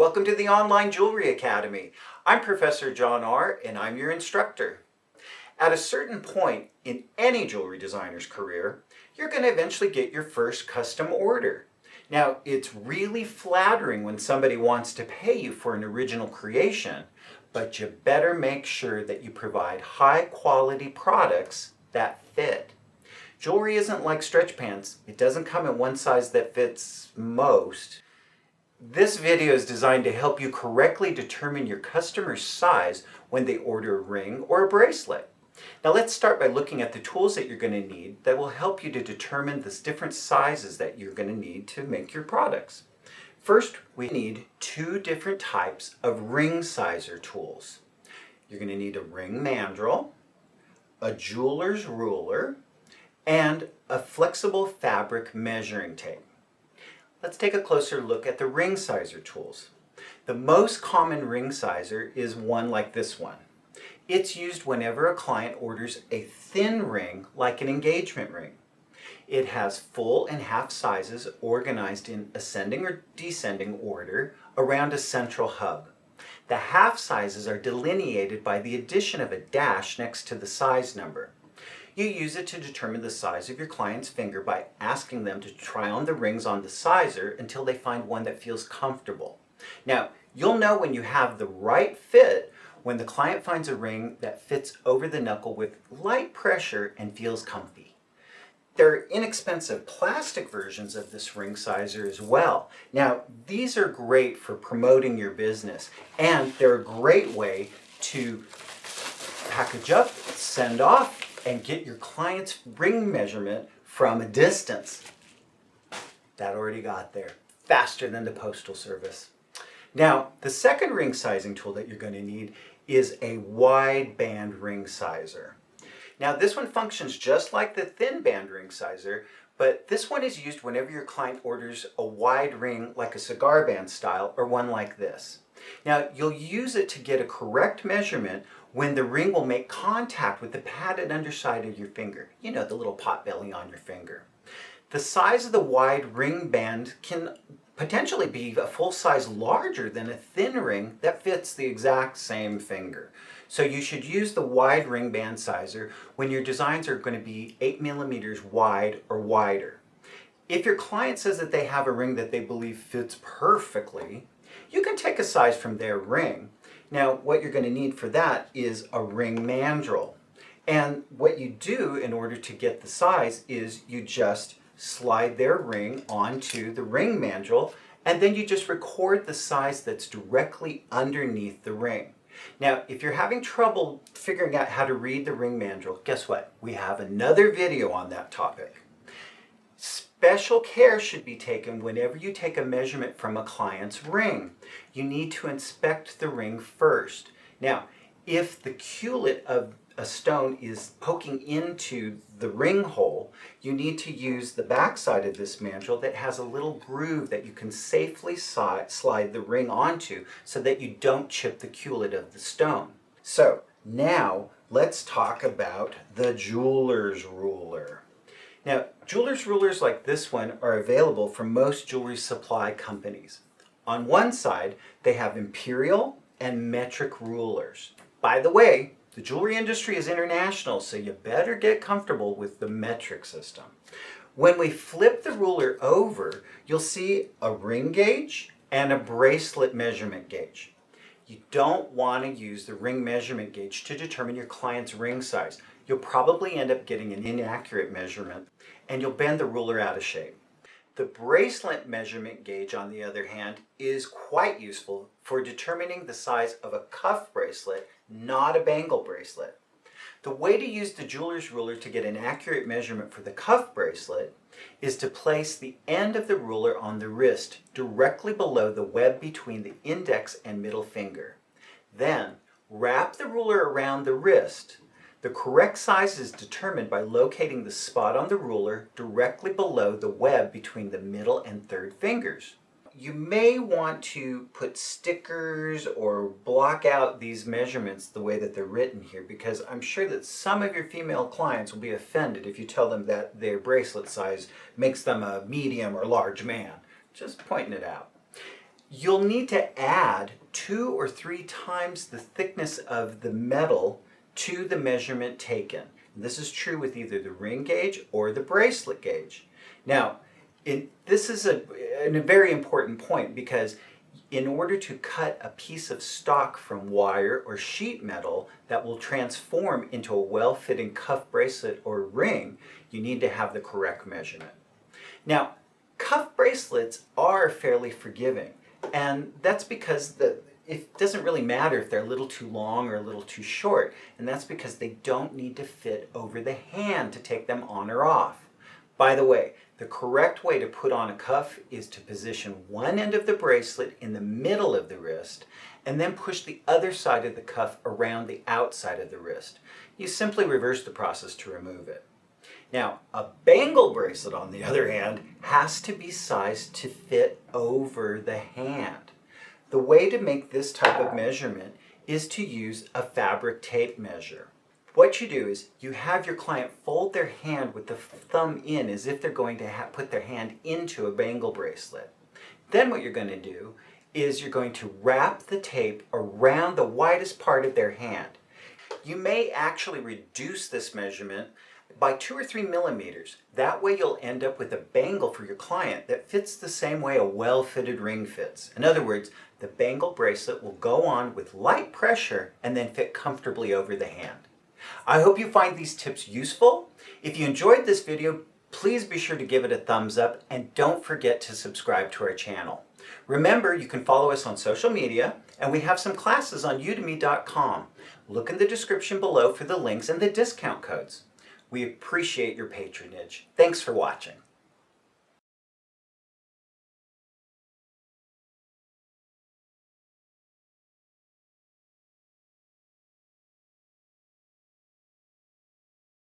welcome to the Online Jewelry Academy. I'm Professor John Ahr and I'm your instructor. At a certain point in any jewelry designer's career, you're going to eventually get your first custom order. Now, it's really flattering when somebody wants to pay you for an original creation, but you better make sure that you provide high quality products that fit. Jewelry isn't like stretch pants. It doesn't come in one size that fits most. This video is designed to help you correctly determine your customer's size when they order a ring or a bracelet. Now let's start by looking at the tools that you're going to need that will help you to determine the different sizes that you're going to need to make your products. First, we need two different types of ring sizer tools. You're going to need a ring mandrel, a jeweler's ruler, and a flexible fabric measuring tape. Let's take a closer look at the ring sizer tools. The most common ring sizer is one like this one. It's used whenever a client orders a thin ring like an engagement ring. It has full and half sizes organized in ascending or descending order around a central hub. The half sizes are delineated by the addition of a dash next to the size number. You use it to determine the size of your client's finger by asking them to try on the rings on the sizer until they find one that feels comfortable. Now, you'll know when you have the right fit when the client finds a ring that fits over the knuckle with light pressure and feels comfy. There are inexpensive plastic versions of this ring sizer as well. Now, these are great for promoting your business, and they're a great way to package up, send off, and get your client's ring measurement from a distance. That already got there, faster than the postal service. Now, the second ring sizing tool that you're going to need is a wide band ring sizer. Now, this one functions just like the thin band ring sizer, but this one is used whenever your client orders a wide ring like a cigar band style or one like this. Now, you'll use it to get a correct measurement when the ring will make contact with the padded underside of your finger. You know, the little pot belly on your finger. The size of the wide ring band can potentially be a full size larger than a thin ring that fits the exact same finger. So you should use the wide ring band sizer when your designs are going to be 8 millimeters wide or wider. If your client says that they have a ring that they believe fits perfectly, you can take a size from their ring. Now, what you're going to need for that is a ring mandrel. And what you do in order to get the size is you just slide their ring onto the ring mandrel, and then you just record the size that's directly underneath the ring. Now, if you're having trouble figuring out how to read the ring mandrel, guess what? We have another video on that topic. Special care should be taken whenever you take a measurement from a client's ring. You need to inspect the ring first. Now, if the culet of a stone is poking into the ring hole, you need to use the backside of this mandrel that has a little groove that you can safely slide the ring onto so that you don't chip the culet of the stone. So, now let's talk about the jeweler's ruler. Now, jeweler's rulers like this one are available from most jewelry supply companies. On one side, they have imperial and metric rulers. By the way, the jewelry industry is international, so you better get comfortable with the metric system. When we flip the ruler over, you'll see a ring gauge and a bracelet measurement gauge. You don't want to use the ring measurement gauge to determine your client's ring size. You'll probably end up getting an inaccurate measurement, and you'll bend the ruler out of shape. The bracelet measurement gauge, on the other hand, is quite useful for determining the size of a cuff bracelet, not a bangle bracelet. The way to use the jeweler's ruler to get an accurate measurement for the cuff bracelet is to place the end of the ruler on the wrist directly below the web between the index and middle finger. Then, wrap the ruler around the wrist. The correct size is determined by locating the spot on the ruler directly below the web between the middle and third fingers. You may want to put stickers or block out these measurements the way that they're written here, because I'm sure that some of your female clients will be offended if you tell them that their bracelet size makes them a medium or large man. Just pointing it out. You'll need to add 2 or 3 times the thickness of the metal to the measurement taken. And this is true with either the ring gauge or the bracelet gauge. Now, this is a very important point, because in order to cut a piece of stock from wire or sheet metal that will transform into a well-fitting cuff bracelet or ring, you need to have the correct measurement. Now, cuff bracelets are fairly forgiving, and that's because it doesn't really matter if they're a little too long or a little too short, and that's because they don't need to fit over the hand to take them on or off. By the way, the correct way to put on a cuff is to position one end of the bracelet in the middle of the wrist and then push the other side of the cuff around the outside of the wrist. You simply reverse the process to remove it. Now, a bangle bracelet, on the other hand, has to be sized to fit over the hand. The way to make this type of measurement is to use a fabric tape measure. What you do is you have your client fold their hand with the thumb in as if they're going to put their hand into a bangle bracelet. Then what you're going to do is you're going to wrap the tape around the widest part of their hand. You may actually reduce this measurement by 2 or 3 millimeters. That way you'll end up with a bangle for your client that fits the same way a well-fitted ring fits. In other words, the bangle bracelet will go on with light pressure and then fit comfortably over the hand. I hope you find these tips useful. If you enjoyed this video, please be sure to give it a thumbs up, and don't forget to subscribe to our channel. Remember, you can follow us on social media, and we have some classes on udemy.com. Look in the description below for the links and the discount codes. We appreciate your patronage. Thanks for watching.